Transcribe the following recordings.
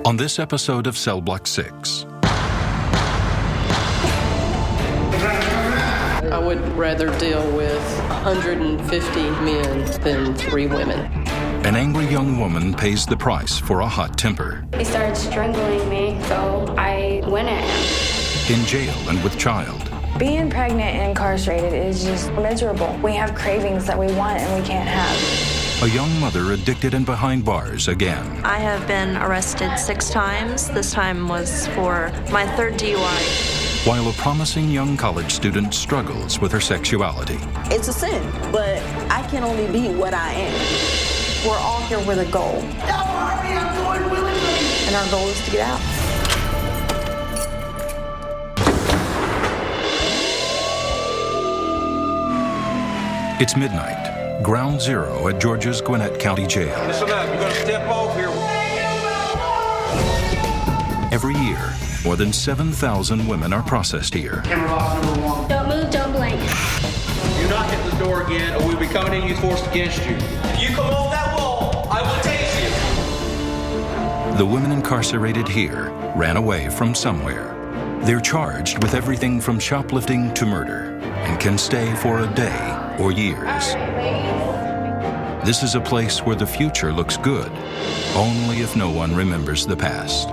On this episode of Cell Block 6. I would rather deal with 150 men than 3 women. An angry young woman pays the price for a hot temper. He started strangling me, so I went at him. In jail and with child. Being pregnant and incarcerated is just miserable. We have cravings that we want and we can't have. A young mother addicted and behind bars again. I have been arrested 6 times. This time was for my 3rd DUI. While a promising young college student struggles with her sexuality. It's a sin, but I can only be what I am. We're all here with a goal. And our goal is to get out. It's midnight. Ground zero at Georgia's Gwinnett County Jail. Listen up, you're gonna step off here. Every year, more than 7,000 women are processed here. Camera box number 1. Don't move, don't blink. You knock at the door again, or we'll be coming in use force against you. If you come off that wall, I will tase you. The women incarcerated here ran away from somewhere. They're charged with everything from shoplifting to murder and can stay for a day or years. This is a place where the future looks good, only if no one remembers the past.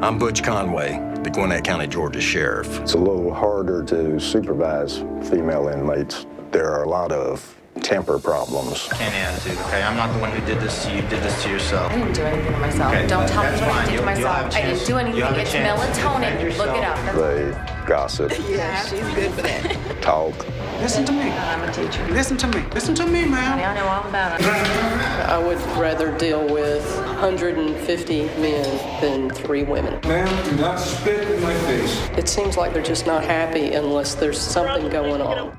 I'm Butch Conway, the Gwinnett County, Georgia Sheriff. It's a little harder to supervise female inmates. There are a lot of temper problems. Can't attitude, okay? I'm not the one who did this to you. You did this to yourself. I didn't do anything to myself. Okay, Don't tell me that's what I fine. did to myself. I didn't do anything. It's melatonin. Look it up. They gossip, Yeah, she's good for that. talk. Listen to me. I'm a teacher. Listen to me. Listen to me, man. Honey, I know all about it. I would rather deal with 150 men than 3 women. Ma'am, do not spit in my face. It seems like they're just not happy unless there's something going on.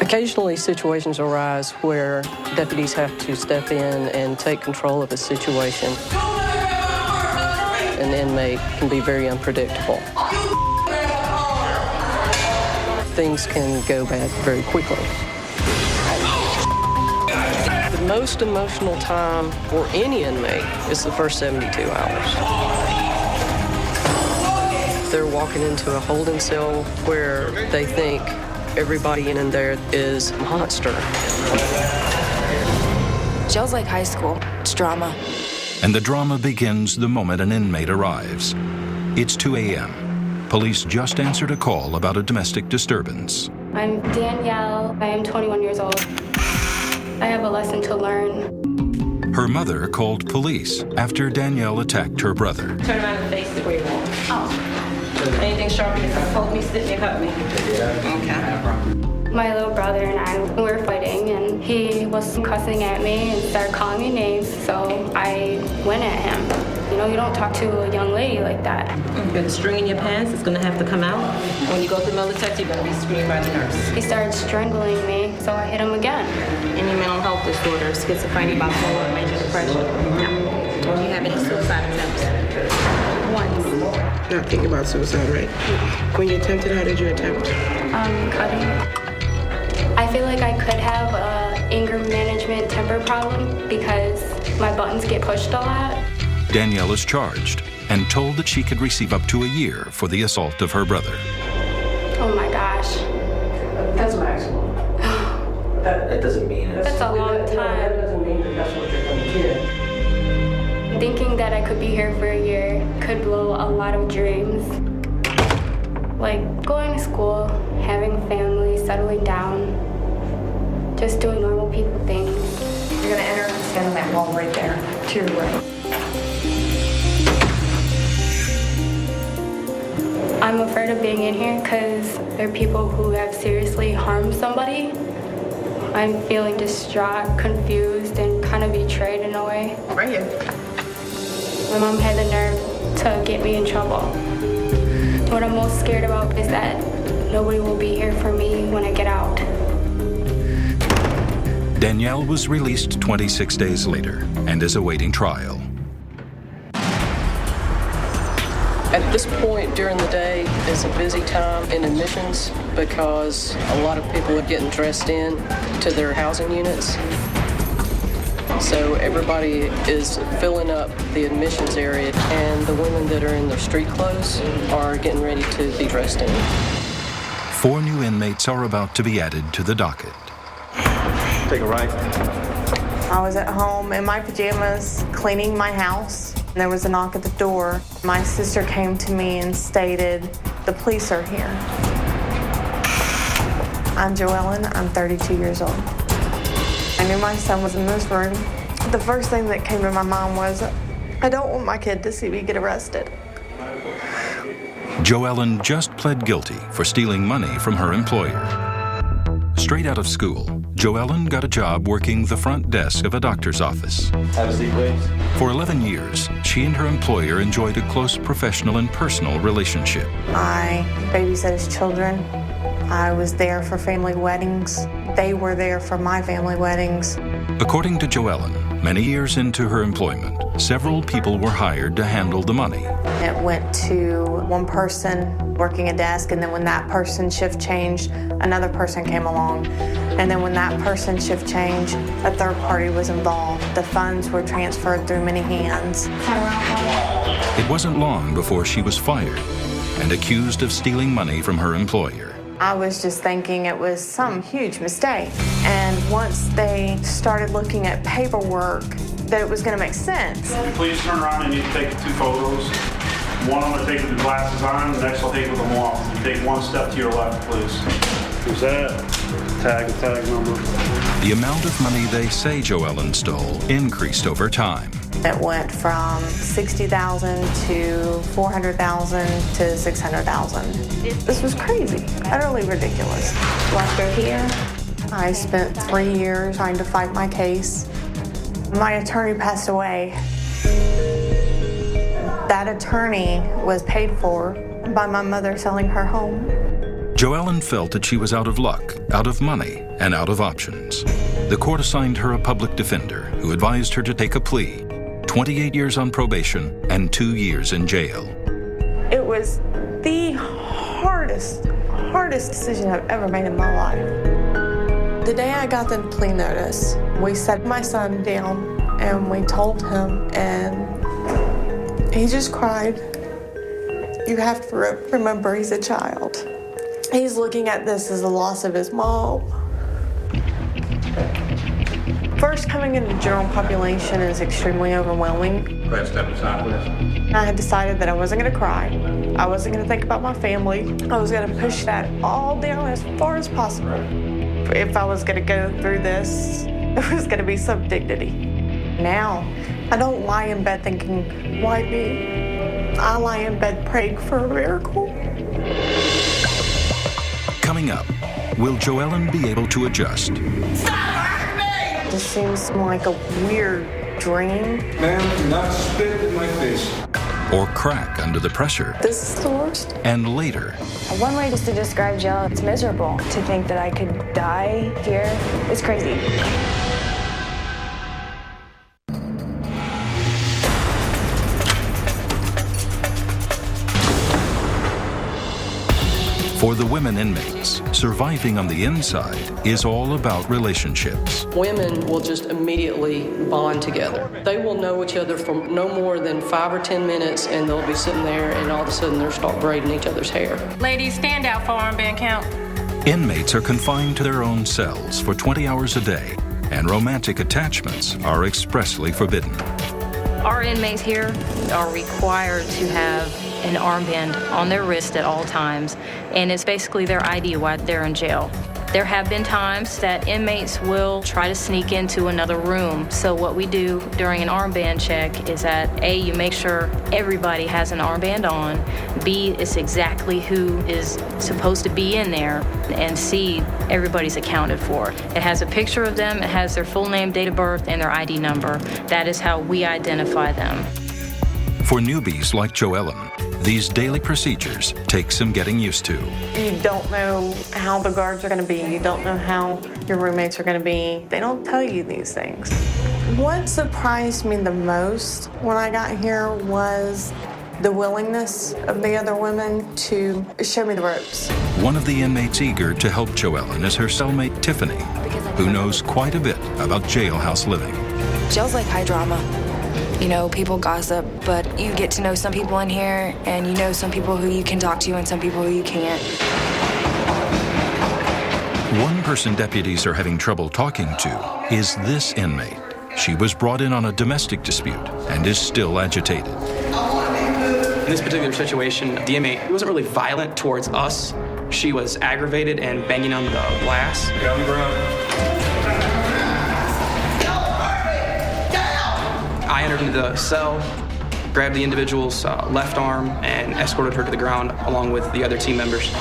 Occasionally, situations arise where deputies have to step in and take control of a situation. An inmate can be very unpredictable. Things can go bad very quickly. The most emotional time for any inmate is the first 72 hours. They're walking into a holding cell where they think everybody in there is a monster. Jail's like high school. It's drama. And the drama begins the moment an inmate arrives. It's 2 a.m. Police just answered a call about a domestic disturbance. I'm Danielle. I am 21 years old. I have a lesson to learn. Her mother called police after Danielle attacked her brother. Turn around and face the way you want. Oh. Anything sharp, you can poke me, stick me, cut me. Okay. My little brother and I were fighting, and he was cussing at me and started calling me names, so I went at him. You know, you don't talk to a young lady like that. You got a string in your pants, it's gonna have to come out. When you go through metal detector, you're gonna be screamed by the nurse. He started strangling me, so I hit him again. Any mental health disorders, schizophrenia, bipolar, major depression? No. Do you have any suicide attempts? Once. Not thinking about suicide, right? When you attempted, how did you attempt? Cutting. I feel like I could have a anger management temper problem because my buttons get pushed a lot. Danielle is charged and told that she could receive up to a year for the assault of her brother. Oh my gosh. That's maximum. That doesn't mean it's... That's a long time. That doesn't mean that that's what you're going to get. Thinking that I could be here for a year could blow a lot of dreams. Like going to school, having a family, settling down, just doing normal people things. You're gonna enter and stand on that wall right there to your right. I'm afraid of being in here because there are people who have seriously harmed somebody. I'm feeling distraught, confused, and kind of betrayed in a way. Right here. My mom had the nerve to get me in trouble. What I'm most scared about is that nobody will be here for me when I get out. Danielle was released 26 days later and is awaiting trial. At this point during the day is a busy time in admissions because a lot of people are getting dressed in to their housing units. So everybody is filling up the admissions area, and the women that are in their street clothes are getting ready to be dressed in. 4 new inmates are about to be added to the docket. Take a right. I was at home in my pajamas cleaning my house. There was a knock at the door. My sister came to me and stated, "The police are here." I'm Joellen. I'm 32 years old. I knew my son was in this room. The first thing that came to my mind was, I don't want my kid to see me get arrested. Joellen just pled guilty for stealing money from her employer. Straight out of school, Joellen got a job working the front desk of a doctor's office. Have a seat, please. For 11 years, she and her employer enjoyed a close professional and personal relationship. I babysat his children. I was there for family weddings. They were there for my family weddings. According to Joellen, many years into her employment, several people were hired to handle the money. It went to one person working a desk, and then when that person's shift changed, another person came along. And then when that person's shift changed, a third party was involved. The funds were transferred through many hands. It wasn't long before she was fired and accused of stealing money from her employer. I was just thinking it was some huge mistake. And once they started looking at paperwork, that it was going to make sense. Please turn around. I need to take 2 photos. One I'm going to take with the glasses on, the next I'll take with them off. And take 1 step to your left, please. Who's that? Tag number. The amount of money they say Joellen stole increased over time. It went from $60,000 to $400,000 to $600,000. This was crazy, utterly ridiculous. Left her here. I spent 3 years trying to fight my case. My attorney passed away. That attorney was paid for by my mother selling her home. Joellen felt that she was out of luck, out of money, and out of options. The court assigned her a public defender who advised her to take a plea, 28 years on probation and 2 years in jail. It was the hardest decision I've ever made in my life. The day I got the plea notice, we sat my son down and we told him, and he just cried. You have to remember he's a child. He's looking at this as the loss of his mom. First, coming into the general population is extremely overwhelming. Go ahead, step aside, please. I had decided that I wasn't going to cry. I wasn't going to think about my family. I was going to push that all down as far as possible. If I was going to go through this, it was going to be some dignity. Now, I don't lie in bed thinking, why me? I lie in bed praying for a miracle. Coming up, will Joellen be able to adjust? This seems like a weird dream. Ma'am, do not spit in my face. Or crack under the pressure? This is the worst. And later, One way just to describe jail, it's miserable. To think that I could die here is crazy. for the women inmates, surviving on the inside is all about relationships. Women will just immediately bond together. They will know each other for no more than 5 or 10 minutes, and they'll be sitting there, and all of a sudden they'll start braiding each other's hair. Ladies, stand out for armband count. Inmates are confined to their own cells for 20 hours a day, and romantic attachments are expressly forbidden. Our inmates here are required to have an armband on their wrist at all times, and it's basically their ID while they're in jail. There have been times that inmates will try to sneak into another room. So what we do during an armband check is that A, you make sure everybody has an armband on, B, it's exactly who is supposed to be in there, and C, everybody's accounted for. It has a picture of them, it has their full name, date of birth, and their ID number. That is how we identify them. For newbies like Joellen, these daily procedures take some getting used to. You don't know how the guards are going to be. You don't know how your roommates are going to be. They don't tell you these things. What surprised me the most when I got here was the willingness of the other women to show me the ropes. One of the inmates eager to help Joellen is her cellmate Tiffany, who knows quite a bit about jailhouse living. Jail's like high drama. You know, people gossip, but you get to know some people in here, and you know some people who you can talk to and some people who you can't. One person deputies are having trouble talking to is this inmate. She was brought in on a domestic dispute and is still agitated. In this particular situation, the inmate wasn't really violent towards us. She was aggravated and banging on the glass. Get on the ground. I entered into the cell, grabbed the individual's left arm, and escorted her to the ground along with the other team members.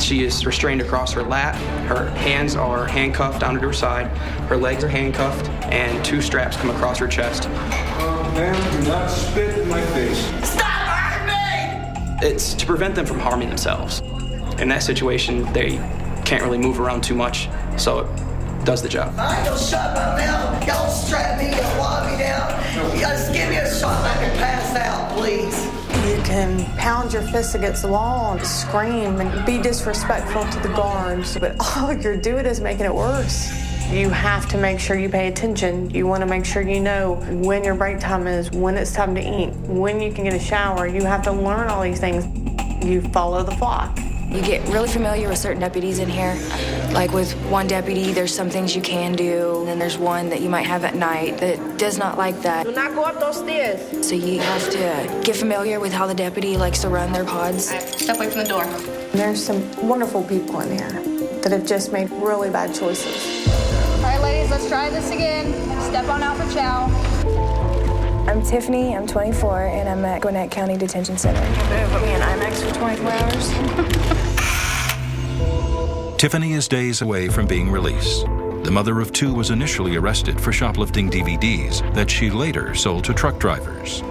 She is restrained across her lap. Her hands are handcuffed down to her side. Her legs are handcuffed, and 2 straps come across her chest. Ma'am, do not spit in my face. Stop hurting me! It's to prevent them from harming themselves. In that situation, they can't really move around too much, so it does the job. I ain't gonna shut my mouth. Y'all strap me and lock me down. You guys give me a shot I can pass out, please. You can pound your fist against the wall and scream and be disrespectful to the guards, but all you're doing is making it worse. You have to make sure you pay attention. You want to make sure you know when your break time is, when it's time to eat, when you can get a shower. You have to learn all these things. You follow the flock. You get really familiar with certain deputies in here. Like with one deputy, there's some things you can do, and then there's one that you might have at night that does not like that. Do not go up those stairs. So you have to get familiar with how the deputy likes to run their pods. Step away from the door. There's some wonderful people in here that have just made really bad choices. All right, ladies, let's try this again. Step on out for chow. I'm Tiffany, I'm 24, and I'm at Gwinnett County Detention Center. Put me in IMAX for 24 hours. Tiffany is days away from being released. The mother of 2 was initially arrested for shoplifting DVDs that she later sold to truck drivers.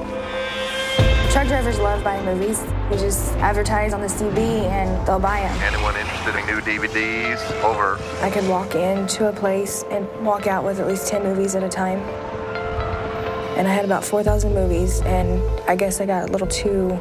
Truck drivers love buying movies. You just advertise on the CB and they'll buy them. Anyone interested in new DVDs? Over. I could walk into a place and walk out with at least 10 movies at a time. And I had about 4,000 movies, and I guess I got a little too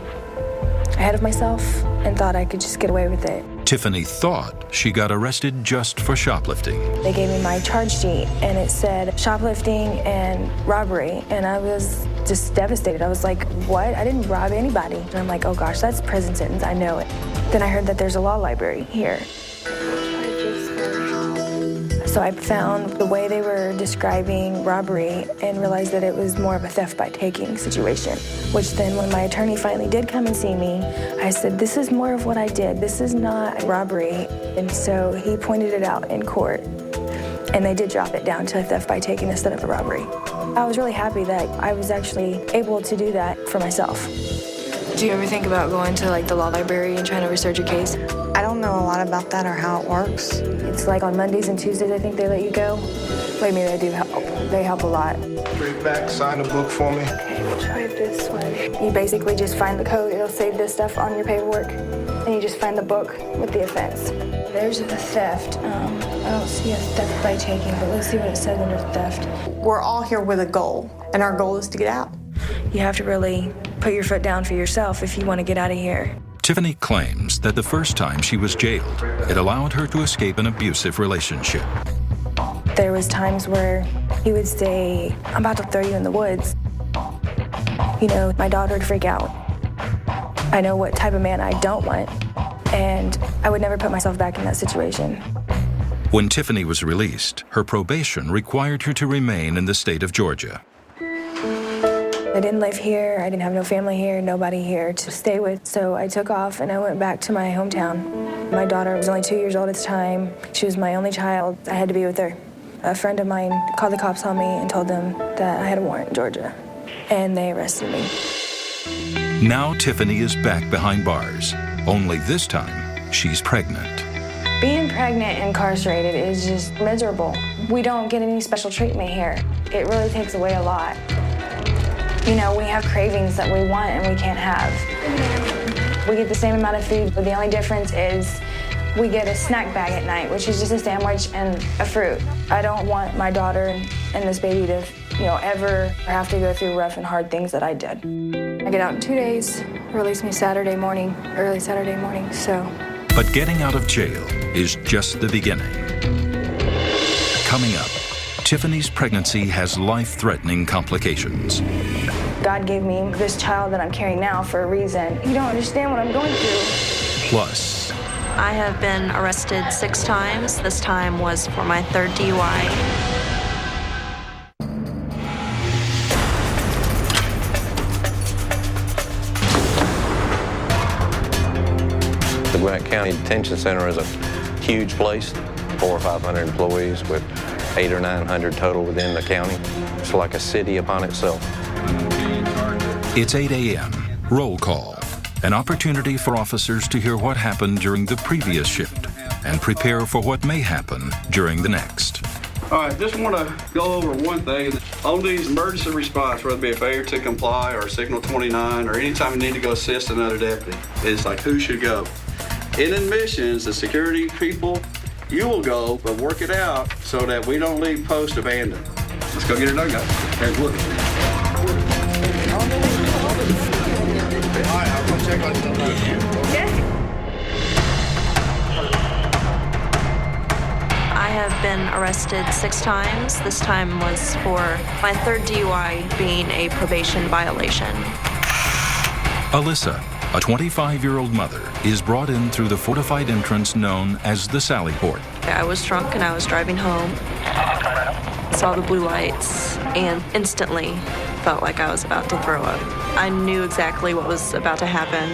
ahead of myself and thought I could just get away with it. Tiffany thought she got arrested just for shoplifting. They gave me my charge sheet, and it said shoplifting and robbery, and I was just devastated. I was like, what? I didn't rob anybody. And I'm like, oh gosh, that's a prison sentence. I know it. Then I heard that there's a law library here. So I found the way they were describing robbery and realized that it was more of a theft by taking situation, which then when my attorney finally did come and see me, I said, this is more of what I did. This is not robbery. And so he pointed it out in court, and they did drop it down to a theft by taking instead of a robbery. I was really happy that I was actually able to do that for myself. Do you ever think about going to like the law library and trying to research a case? I don't know a lot about that or how it works. It's like on Mondays and Tuesdays, I think they let you go. Believe me, they do help. They help a lot. Straight back, sign the book for me. Okay, we'll try this one. You basically just find the code. It'll save this stuff on your paperwork. And you just find the book with the offense. There's the theft. I don't see a theft by taking, but let's see what it says under theft. We're all here with a goal, and our goal is to get out. You have to really put your foot down for yourself if you want to get out of here. Tiffany claims that the first time she was jailed, it allowed her to escape an abusive relationship. There was times where he would say, I'm about to throw you in the woods. You know, my daughter would freak out. I know what type of man I don't want, and I would never put myself back in that situation. When Tiffany was released, her probation required her to remain in the state of Georgia. I didn't live here, I didn't have no family here, nobody here to stay with, so I took off and I went back to my hometown. My daughter was only 2 years old at the time. She was my only child. I had to be with her. A friend of mine called the cops on me and told them that I had a warrant in Georgia, and they arrested me. Now Tiffany is back behind bars, only this time she's pregnant. Being pregnant and incarcerated is just miserable. We don't get any special treatment here. It really takes away a lot. You know, we have cravings that we want and we can't have. We get the same amount of food, but the only difference is we get a snack bag at night, which is just a sandwich and a fruit. I don't want my daughter and this baby to, ever have to go through rough and hard things that I did. I get out in 2 days, release me Saturday morning, early Saturday morning, so. But getting out of jail is just the beginning. Coming up, Tiffany's pregnancy has life-threatening complications. God gave me this child that I'm carrying now for a reason. You don't understand what I'm going through. Plus, I have been arrested 6 times. This time was for my 3rd DUI. The Gwinnett County Detention Center is a huge place, 400 or 500 employees with 800 or 900 total within the county. It's like a city upon itself. It's 8 a.m. Roll call. An opportunity for officers to hear what happened during the previous shift and prepare for what may happen during the next. All right, just want to go over one thing. On these emergency response, whether it be a failure to comply or signal 29 or anytime you need to go assist another deputy, it's like who should go. In admissions, the security people, you will go, but work it out so that we don't leave post abandoned. Let's go get it done, guys. There's Wood. I have been arrested 6 times. This time was for my 3rd DUI being a probation violation. Alyssa, a 25-year-old mother, is brought in through the fortified entrance known as the Sally Port. I was drunk and I was driving home. Saw the blue lights and instantly felt like I was about to throw up. I knew exactly what was about to happen.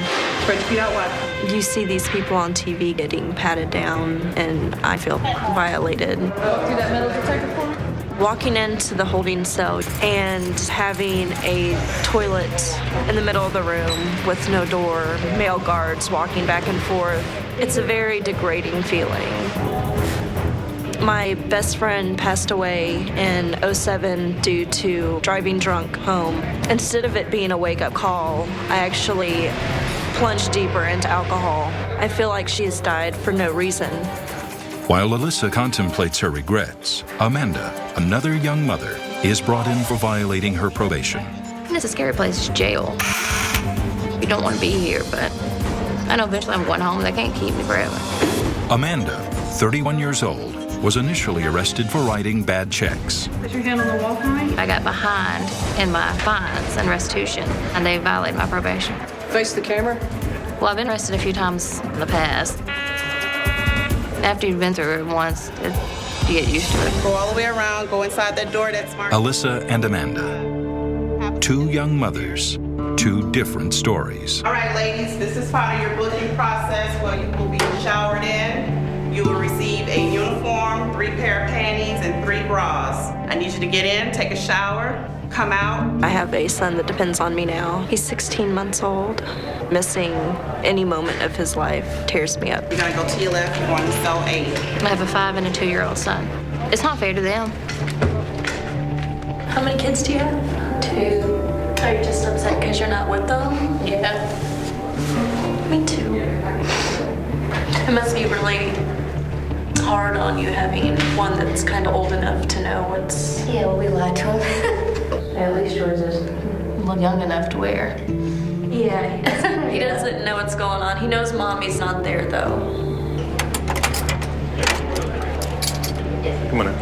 You see these people on TV getting patted down, and I feel violated. Walking into the holding cell and having a toilet in the middle of the room with no door, male guards walking back and forth, it's a very degrading feeling. My best friend passed away in 2007 due to driving drunk home. Instead of it being a wake-up call, I actually plunged deeper into alcohol. I feel like she has died for no reason. While Alyssa contemplates her regrets, Amanda, another young mother, is brought in for violating her probation. It's a scary place, jail. You don't want to be here, but I know eventually I'm going home. They can't keep me forever. Amanda, 31 years old, was initially arrested for writing bad checks. Put your hand on the wall for me. I got behind in my fines and restitution, and they violated my probation. Face the camera. Well, I've been arrested a few times in the past. After you've been through it once, you get used to it. Go all the way around, go inside that door that's marked. Alyssa and Amanda, 2 young mothers, 2 different stories. All right, ladies, this is part of your booking process where you will be showered in. You will receive a uniform, 3 pair of panties, and 3 bras. I need you to get in, take a shower, come out. I have a son that depends on me now. He's 16 months old. Missing any moment of his life tears me up. You're gonna go to your left, you're going to cell 8. I have a 5 and a 2-year-old son. It's not fair to them. How many kids do you have? 2. Are you just upset because you're not with them? Yeah. Me too. It must be really hard on you having one that's kind of old enough to know what's... Yeah, well, we lied to him. At least yours is young enough to wear. Yeah, he doesn't know what's going on. He knows Mommy's not there, though. Come on in.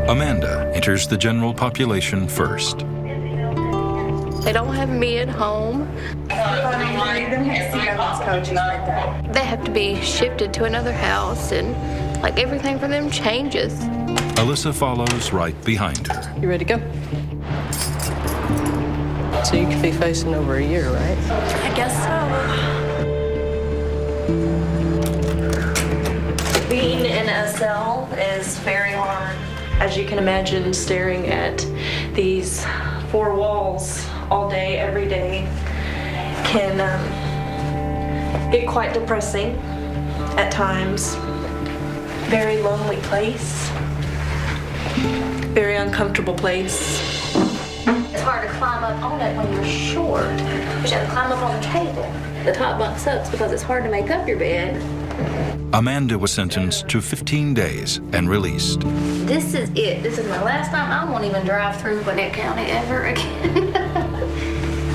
Amanda enters the general population first. They don't have me at home. They have to be shifted to another house, and like everything for them changes. Alyssa follows right behind her. You ready to go? So you could be facing over a year, right? I guess so. Being in a cell is very hard. As you can imagine, staring at these 4 walls all day, every day, can get quite depressing at times. Very lonely place. Very uncomfortable place. It's hard to climb up on it when you're short. You should have to climb up on the table. The top bunk sucks because it's hard to make up your bed. Amanda was sentenced to 15 days and released. This is it. This is my last time. I won't even drive through Gwinnett County ever again.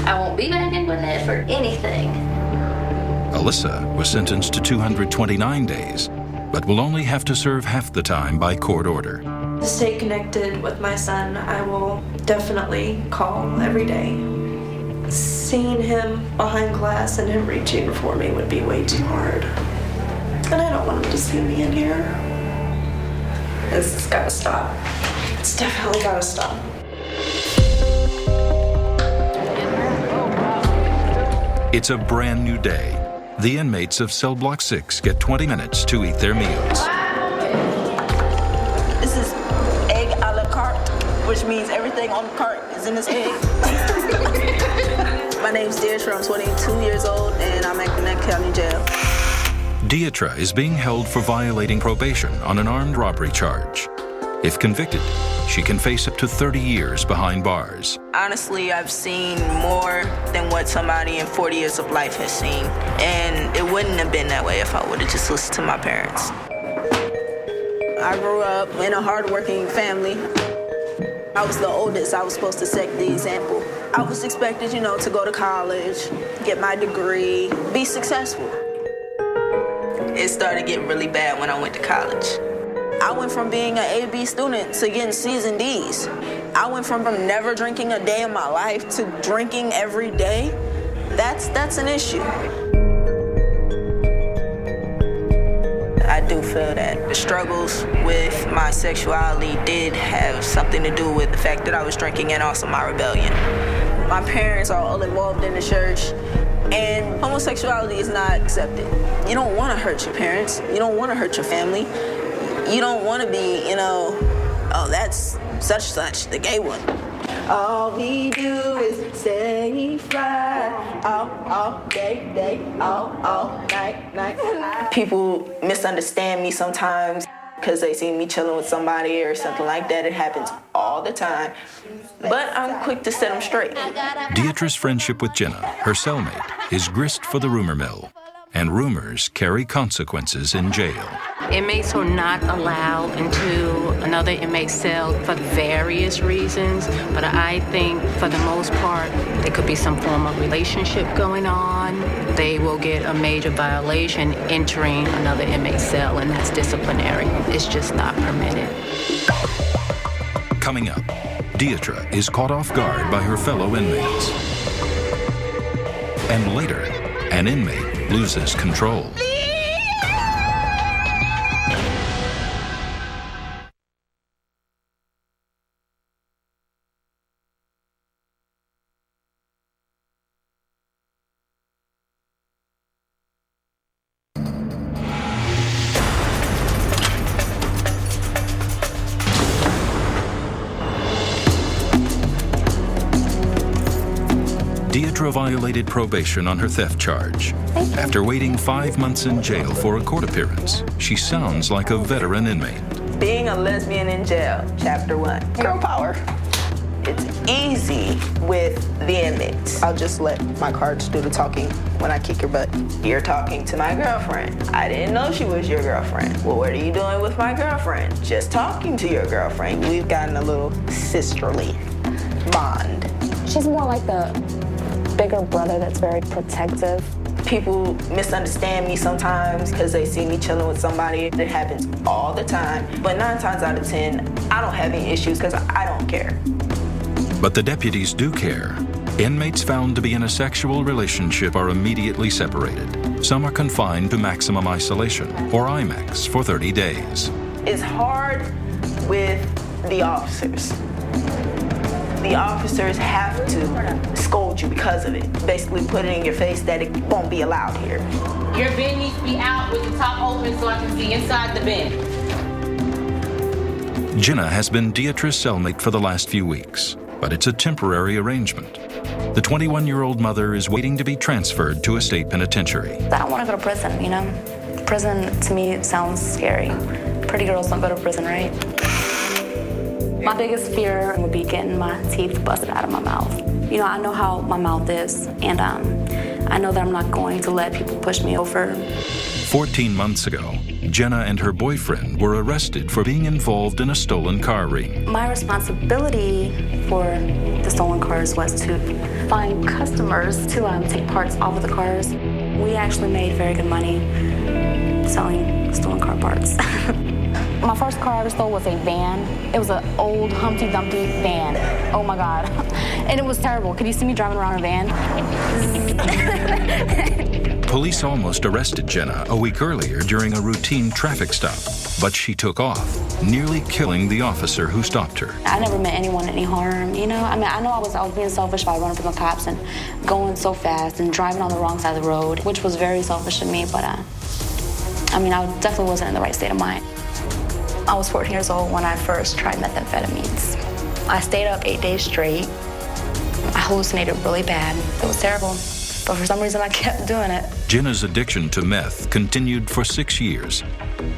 I won't be back in Gwinnett for anything. Alyssa was sentenced to 229 days, but will only have to serve half the time by court order. To stay connected with my son, I will definitely call every day. Seeing him behind glass and him reaching for me would be way too hard. And I don't want him to see me in here. This has got to stop. It's definitely got to stop. It's a brand new day. The inmates of Cell Block 6 get 20 minutes to eat their meals. This is egg a la carte, which means everything on the cart is in this egg. My name's Deidre, I'm 22 years old, and I'm at Gwinnett County Jail. Deidre is being held for violating probation on an armed robbery charge. If convicted, she can face up to 30 years behind bars. Honestly, I've seen more than what somebody in 40 years of life has seen, and it wouldn't have been that way if I would have just listened to my parents. I grew up in a hardworking family. I was the oldest. I was supposed to set the example. I was expected, to go to college, get my degree, be successful. It started getting really bad when I went to college. I went from being an A-B student to getting C's and D's. I went from never drinking a day in my life to drinking every day. That's an issue. I do feel that the struggles with my sexuality did have something to do with the fact that I was drinking and also my rebellion. My parents are all involved in the church, and homosexuality is not accepted. You don't want to hurt your parents. You don't want to hurt your family. You don't want to be, oh, that's such, the gay one. All we do is stay fly, all day, all night. People misunderstand me sometimes because they see me chilling with somebody or something like that. It happens all the time. But I'm quick to set them straight. Deidre's friendship with Jenna, her cellmate, is grist for the rumor mill. And rumors carry consequences in jail. Inmates are not allowed into another inmate's cell for various reasons, but I think for the most part, there could be some form of relationship going on. They will get a major violation entering another inmate's cell, and that's disciplinary. It's just not permitted. Coming up, Deidre is caught off guard by her fellow inmates. And later, an inmate loses control. Deidre violated probation on her theft charge. After waiting 5 months in jail for a court appearance, she sounds like a veteran inmate. Being a lesbian in jail, Chapter 1. Girl power. It's easy with the inmates. I'll just let my cards do the talking when I kick your butt. You're talking to my girlfriend. I didn't know she was your girlfriend. Well, what are you doing with my girlfriend? Just talking to your girlfriend. We've gotten a little sisterly bond. She's more like the bigger brother that's very protective. People misunderstand me sometimes because they see me chilling with somebody. It happens all the time. But 9 times out of 10, I don't have any issues because I don't care. But the deputies do care. Inmates found to be in a sexual relationship are immediately separated. Some are confined to maximum isolation, or IMAX, for 30 days. It's hard with the officers. The officers have to scold you because of it. Basically put it in your face that it won't be allowed here. Your bin needs to be out with the top open so I can see inside the bin. Jenna has been Deidre's cellmate for the last few weeks, but it's a temporary arrangement. The 21-year-old mother is waiting to be transferred to a state penitentiary. I don't want to go to prison, Prison, to me, sounds scary. Pretty girls don't go to prison, right? My biggest fear would be getting my teeth busted out of my mouth. I know how my mouth is, and I know that I'm not going to let people push me over. 14 months ago, Jenna and her boyfriend were arrested for being involved in a stolen car ring. My responsibility for the stolen cars was to find customers to take parts off of the cars. We actually made very good money selling stolen car parts. My first car I ever stole was a van. It was an old Humpty Dumpty van. Oh my God. And it was terrible. Could you see me driving around a van? Police almost arrested Jenna a week earlier during a routine traffic stop, but she took off, nearly killing the officer who stopped her. I never meant anyone any harm, you know? I mean, I know I was being selfish by running from the cops and going so fast and driving on the wrong side of the road, which was very selfish of me, but I mean, I definitely wasn't in the right state of mind. I was 14 years old when I first tried methamphetamines. I stayed up 8 days straight. I hallucinated really bad. It was terrible, but for some reason I kept doing it. Jenna's addiction to meth continued for 6 years.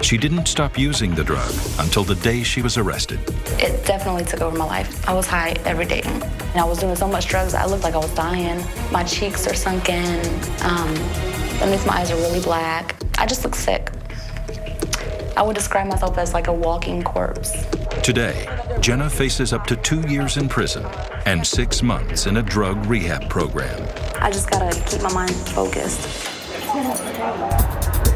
She didn't stop using the drug until the day she was arrested. It definitely took over my life. I was high every day. And I was doing so much drugs, I looked like I was dying. My cheeks are sunken. Underneath my eyes are really black. I just look sick. I would describe myself as like a walking corpse. Today, Jenna faces up to 2 years in prison and 6 months in a drug rehab program. I just gotta keep my mind focused.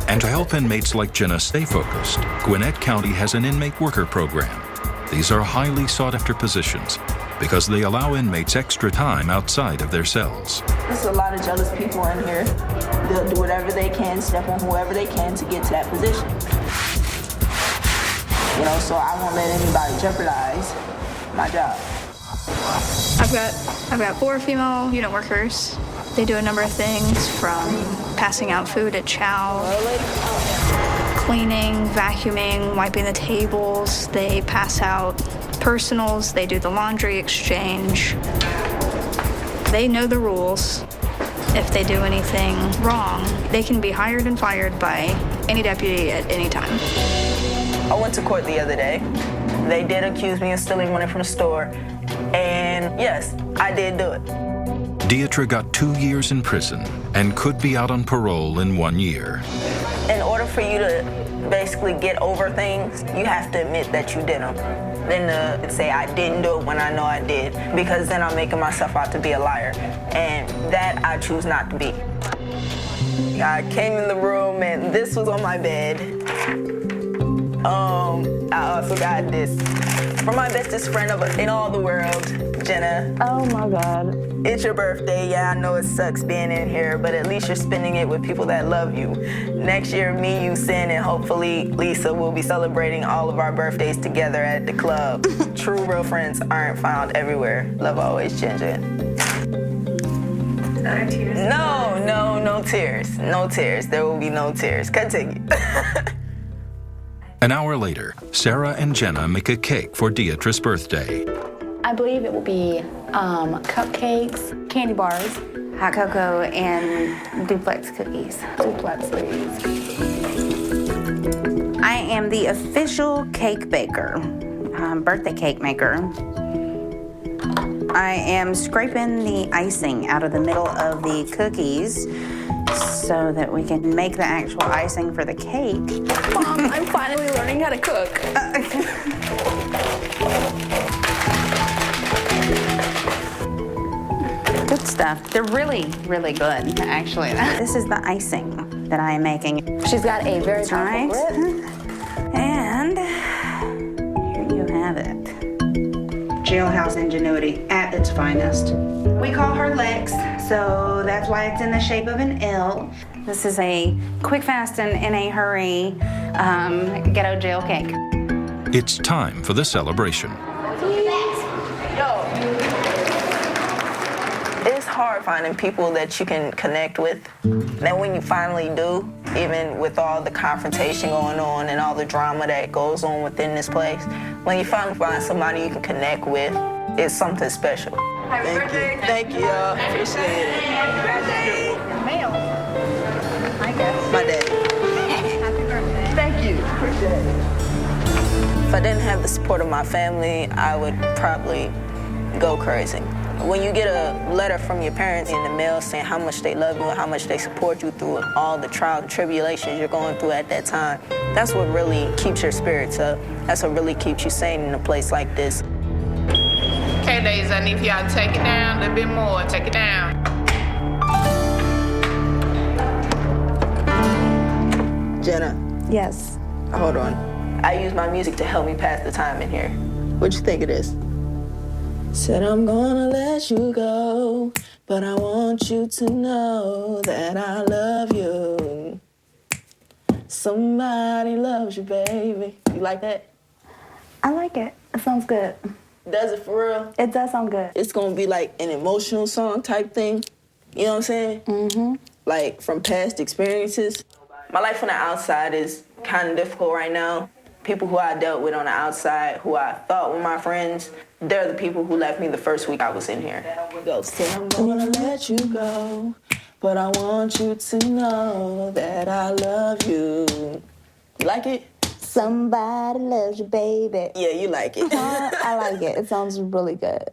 And to help inmates like Jenna stay focused, Gwinnett County has an inmate worker program. These are highly sought-after positions because they allow inmates extra time outside of their cells. There's a lot of jealous people in here. They'll do whatever they can, step on whoever they can to get to that position. You know, so I won't let anybody jeopardize my job. I've got 4 female unit workers. They do a number of things from passing out food at chow, cleaning, vacuuming, wiping the tables. They pass out personals. They do the laundry exchange. They know the rules. If they do anything wrong, they can be hired and fired by any deputy at any time. I went to court the other day. They did accuse me of stealing money from the store. And yes, I did do it. Deidre got 2 years in prison and could be out on parole in 1 year. In order for you to basically get over things, you have to admit that you did them. Then to say I didn't do it when I know I did, because then I'm making myself out to be a liar. And that I choose not to be. I came in the room and this was on my bed. I also got this from my bestest friend in all the world, Jenna. Oh my God. It's your birthday. Yeah, I know it sucks being in here, but at least you're spending it with people that love you. Next year, me, you, Sin, and hopefully Lisa will be celebrating all of our birthdays together at the club. True, real friends aren't found everywhere. Love always, Ginger. Tears? No tears. No tears. There will be no tears. Continue. An hour later, Sarah and Jenna make a cake for Deidre's birthday. I believe it will be cupcakes, candy bars, hot cocoa, and duplex cookies. I am the official cake baker, birthday cake maker. I am scraping the icing out of the middle of the cookies so that we can make the actual icing for the cake. Mom, I'm finally learning how to cook. Good stuff. They're really, really good, actually. This is the icing that I am making. She's got a very powerful grip. And here you have it. Jailhouse ingenuity at its finest. We call her Lex, so that's why it's in the shape of an L. This is a quick, fast, and in a hurry ghetto jail cake. It's time for the celebration. It's hard finding people that you can connect with. Then when you finally do, even with all the confrontation going on and all the drama that goes on within this place, when you finally find somebody you can connect with, it's something special. Thank you, y'all. Appreciate it. Happy birthday. Mail. I guess. My dad. Happy birthday. Thank you. Appreciate it. If I didn't have the support of my family, I would probably go crazy. When you get a letter from your parents in the mail saying how much they love you and how much they support you through all the trials and tribulations you're going through at that time, that's what really keeps your spirits up. That's what really keeps you sane in a place like this. Okay, ladies, I need for y'all to take it down a little bit more. Take it down. Jenna. Yes. Hold on. I use my music to help me pass the time in here. What you think it is? Said I'm gonna let you go, but I want you to know that I love you. Somebody loves you, baby. You like that? I like it. It sounds good. Does it for real? It does sound good. It's gonna be like an emotional song type thing. You know what I'm saying? Mm-hmm. Like from past experiences. My life on the outside is kind of difficult right now. People who I dealt with on the outside, who I thought were my friends, they're the people who left me the first week I was in here. Say I'm gonna let you go, but I want you to know that I love you. You like it? Somebody loves you, baby. Yeah, you like it. I like it. It sounds really good.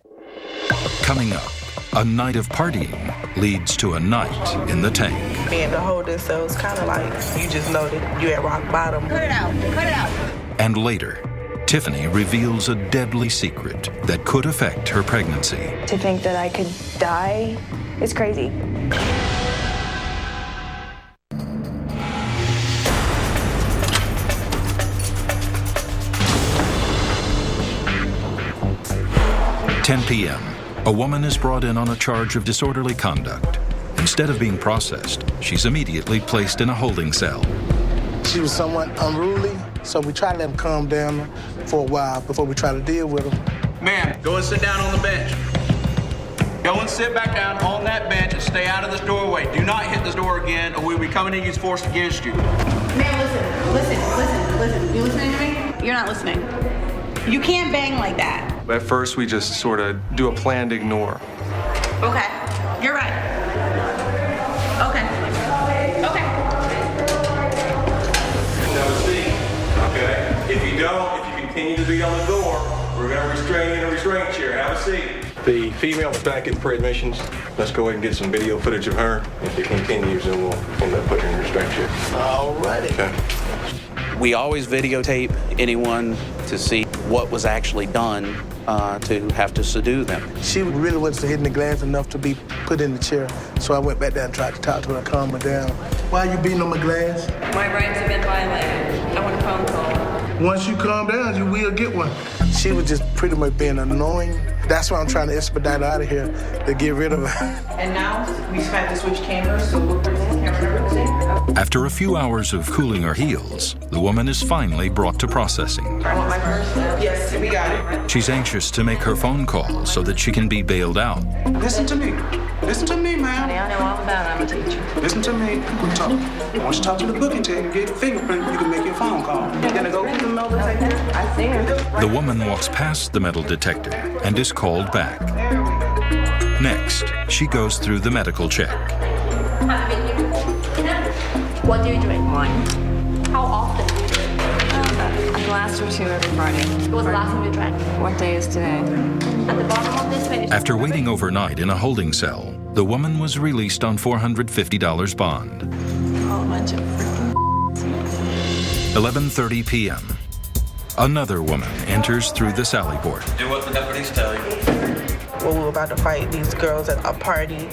Coming up, a night of partying leads to a night in the tank. Being the holding cell is kind of like you just know that you're at rock bottom. Cut it out. Cut it out. And later, Tiffany reveals a deadly secret that could affect her pregnancy. To think that I could die is crazy. "10 p.m., a woman is brought in on a charge of disorderly conduct. Instead of being processed, she's immediately placed in a holding cell. She was somewhat unruly, so we tried to let him calm down for a while before we try to deal with him. Ma'am, go and sit down on the bench. Go and sit back down on that bench and stay out of this doorway. Do not hit this door again, or we'll be coming in and use force against you. Ma'am, listen. You listening to me? You're not listening. You can't bang like that. At first, we just sort of do a planned ignore. Okay, you're right. Okay. Have a seat, okay? If you continue to be on the door, we're gonna restrain you in a restraint chair. Have a seat. The female was back in pre-admissions. Let's go ahead and get some video footage of her. If it continues, then we'll end up putting her in a restraint chair. All righty. Okay. We always videotape anyone to see what was actually done to have to subdue them. She really wasn't hitting the glass enough to be put in the chair, so I went back there and tried to talk to her and calm her down. Why are you beating on my glass? My rights have been violated. I want a phone call. Once you calm down, you will get one. She was just pretty much being annoying. That's why I'm trying to expedite her out of here to get rid of her. And now we've had to switch cameras, so we'll put this camera number the same. After a few hours of cooling her heels, the woman is finally brought to processing. I want my purse. Yes, we got it. She's anxious to make her phone call so that she can be bailed out. Listen to me. Listen to me, ma'am. Honey, I know all about it. I'm a teacher. Listen to me. We talk. Once you talk to the booking team and get a fingerprint, you can make your phone call. You're gonna go with the metal detector? I see her. The woman walks past the metal detector and is called back. Next, she goes through the medical check. What do you drink? Wine. How often do you drink? A glass or two every Friday. What was the last time you drank? What day is today? At the bottom of this page. After waiting overnight in a holding cell, the woman was released on $450 bond. Oh, bunch of freaking 11:30 p.m. Another woman enters through the sally port. Do what the deputies tell you. When we were about to fight these girls at a party.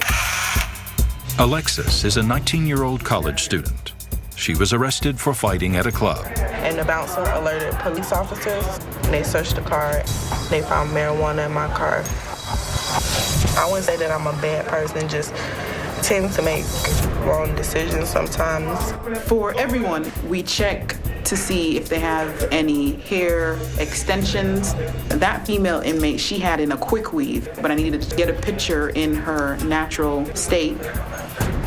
Alexis is a 19-year-old college student. She was arrested for fighting at a club. And the bouncer alerted police officers. They searched the car. They found marijuana in my car. I wouldn't say that I'm a bad person, just tend to make wrong decisions sometimes. For everyone, we check to see if they have any hair extensions. That female inmate, she had in a quick weave, but I needed to get a picture in her natural state.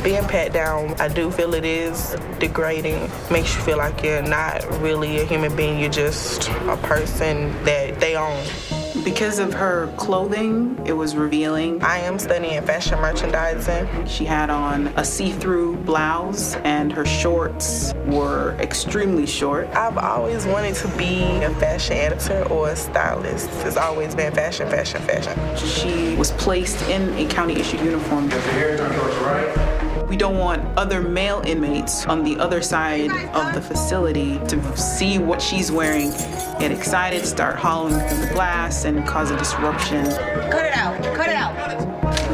Being pat down, I do feel it is degrading. Makes you feel like you're not really a human being, you're just a person that they own. Because of her clothing, it was revealing. I am studying fashion merchandising. She had on a see-through blouse and her shorts were extremely short. I've always wanted to be a fashion editor or a stylist. It's always been fashion, fashion, fashion. She was placed in a county-issued uniform. We don't want other male inmates on the other side of the facility to see what she's wearing, get excited, start hollering through the glass, and cause a disruption. Cut it out. Cut it out.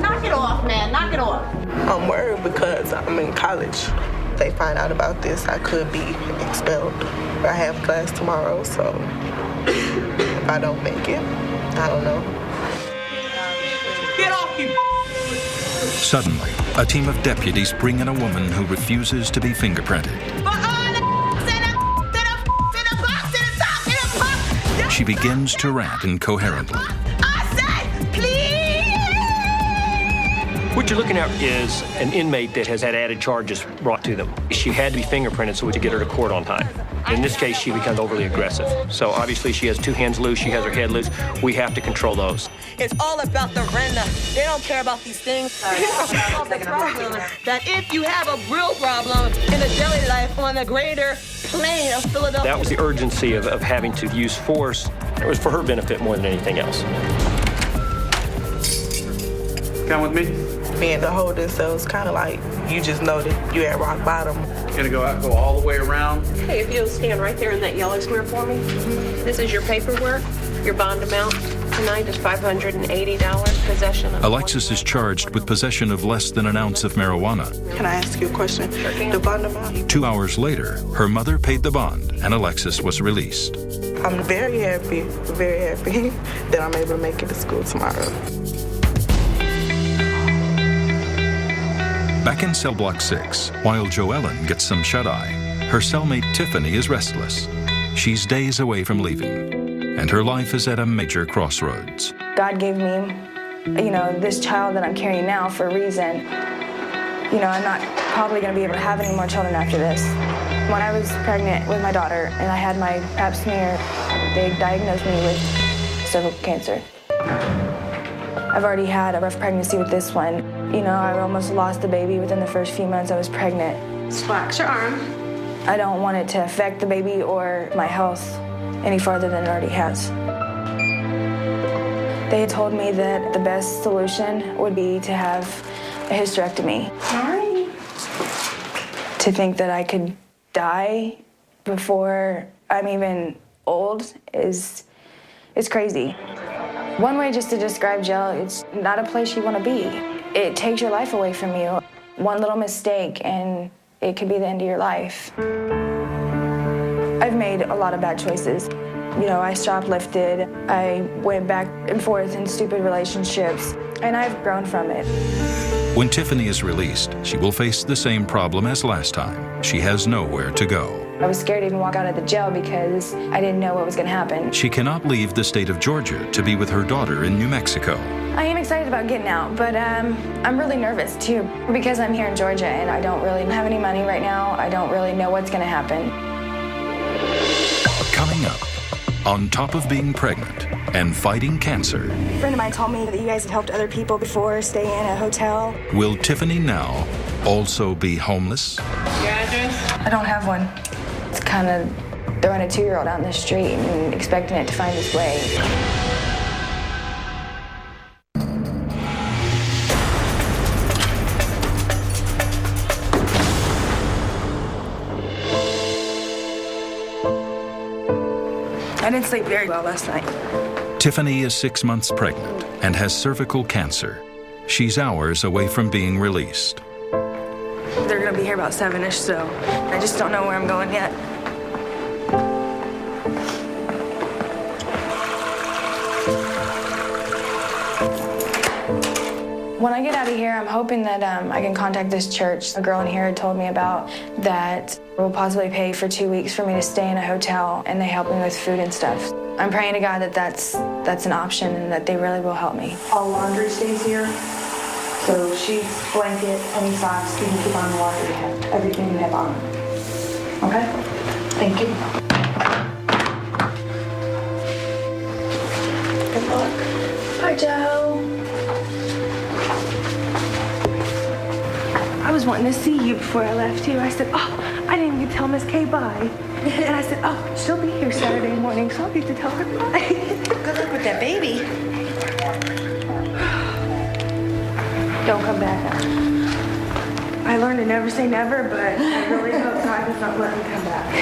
Knock it off, man. Knock it off. I'm worried because I'm in college. If they find out about this, I could be expelled. I have class tomorrow, so if I don't make it, I don't know. Get off you! Suddenly, a team of deputies bring in a woman who refuses to be fingerprinted. She begins to rant incoherently. What you're looking at is an inmate that has had added charges brought to them. She had to be fingerprinted so we could get her to court on time. In this case, she becomes overly aggressive. So obviously she has two hands loose, she has her head loose. We have to control those. It's all about the render. They don't care about these things. That if you have a real problem in the daily life on the greater plane of Philadelphia. That was the urgency of having to use force. It was for her benefit more than anything else. Come with me. Being the holding cell is kind of like you just know that you're at rock bottom. Gonna go all the way around. Hey, if you'll stand right there in that yellow square for me. This is your paperwork. Your bond amount tonight is $580. Possession of Alexis is charged with possession of less than an ounce of marijuana. Can I ask you a question? The bond amount? 2 hours later, her mother paid the bond and Alexis was released. I'm very happy that I'm able to make it to school tomorrow. Back in cell block 6, while Joellen gets some shut-eye, her cellmate Tiffany is restless. She's days away from leaving, and her life is at a major crossroads. God gave me, this child that I'm carrying now for a reason. I'm not probably going to be able to have any more children after this. When I was pregnant with my daughter and I had my pap smear, they diagnosed me with cervical cancer. I've already had a rough pregnancy with this one. I almost lost the baby within the first few months I was pregnant. Flex your arm. I don't want it to affect the baby or my health any farther than it already has. They had told me that the best solution would be to have a hysterectomy. Sorry. To think that I could die before I'm even old is crazy. One way just to describe jail, it's not a place you want to be. It takes your life away from you. One little mistake and it could be the end of your life. I've made a lot of bad choices. I shoplifted, I went back and forth in stupid relationships, and I've grown from it. When Tiffany is released, she will face the same problem as last time. She has nowhere to go. I was scared to even walk out of the jail because I didn't know what was going to happen. She cannot leave the state of Georgia to be with her daughter in New Mexico. I am excited about getting out, but I'm really nervous too because I'm here in Georgia and I don't really have any money right now. I don't really know what's going to happen. Coming up, on top of being pregnant and fighting cancer, A friend of mine told me that you guys had helped other people before staying in a hotel. will Tiffany now also be homeless? Your address? I don't have one. It's kind of throwing a 2-year-old out in the street and expecting it to find its way. I didn't sleep very well last night. Tiffany is 6 months pregnant and has cervical cancer. She's hours away from being released. They're gonna be here about 7-ish, so I just don't know where I'm going yet. When I get out of here, I'm hoping that I can contact this church. A girl in here had told me about that will possibly pay for 2 weeks for me to stay in a hotel, and they help me with food and stuff. I'm praying to God that that's an option and that they really will help me. All laundry stays here. So sheets, blanket, any socks, you can keep on the laundry. You have everything you have on. Okay? Thank you. Good luck. Bye, Joe. I was wanting to see you before I left you. I said, I didn't even tell Miss Kay bye. And I said, she'll be here Saturday morning, so I'll get to tell her bye. Good luck with that baby. Don't come back. I learned to never say never, but I really hope God does not let me come back.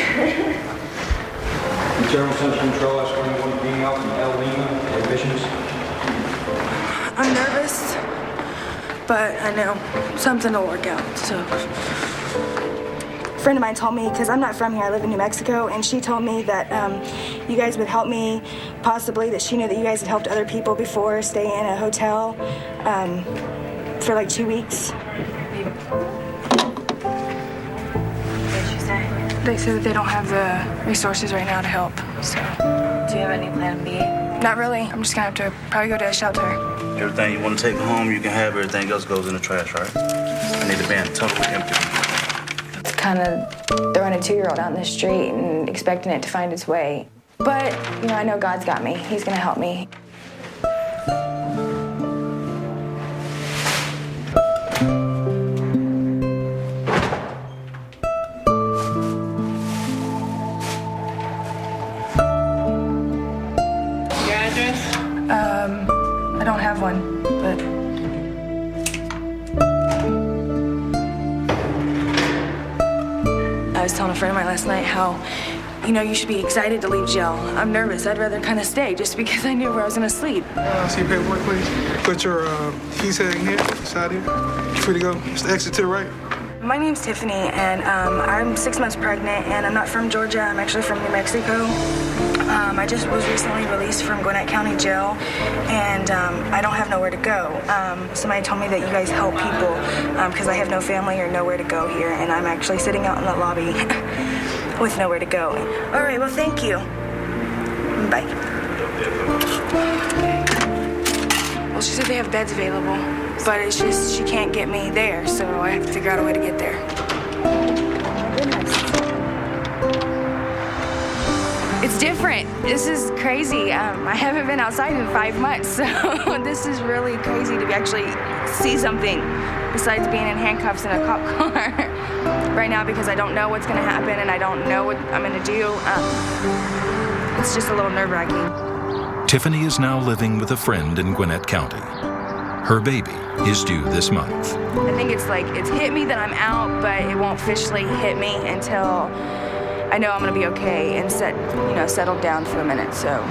General Central Control, S21 being out from El Lima, admissions. I'm nervous, but I know something will work out, so. friend of mine told me, because I'm not from here, I live in New Mexico, and she told me that you guys would help me, possibly, that she knew that you guys had helped other people before stay in a hotel for like 2 weeks. They said that they don't have the resources right now to help, so. Do you have any plan B? Not really. I'm just gonna have to probably go to a shelter. Everything you want to take home, you can have. Everything else goes in the trash, right? I need the van totally empty. It's kind of throwing a 2-year-old out in the street and expecting it to find its way. But, you know, I know God's got me. He's gonna help me. I don't have one, but... I was telling a friend of mine last night how, you know, you should be excited to leave jail. I'm nervous. I'd rather kind of stay just because I knew where I was going to sleep. See your paperwork, please. Put your keys in here, inside here. You free to go. It's the exit to the right. My name's Tiffany, and I'm 6 months pregnant, and I'm not from Georgia. I'm actually from New Mexico. I just was recently released from Gwinnett County Jail, and I don't have nowhere to go. Somebody told me that you guys help people because I have no family or nowhere to go here, and I'm actually sitting out in the lobby with nowhere to go. All right, well, thank you. Bye. Well, she said they have beds available, but it's just she can't get me there, so I have to figure out a way to get there. It's different. This is crazy. I haven't been outside in 5 months, so this is really crazy to actually see something besides being in handcuffs in a cop car right now because I don't know what's going to happen and I don't know what I'm going to do. It's just a little nerve-wracking. Tiffany is now living with a friend in Gwinnett County. Her baby is due this month. I think it's like it's hit me that I'm out, but it won't officially hit me until I know I'm gonna be okay and settled down for a minute, so.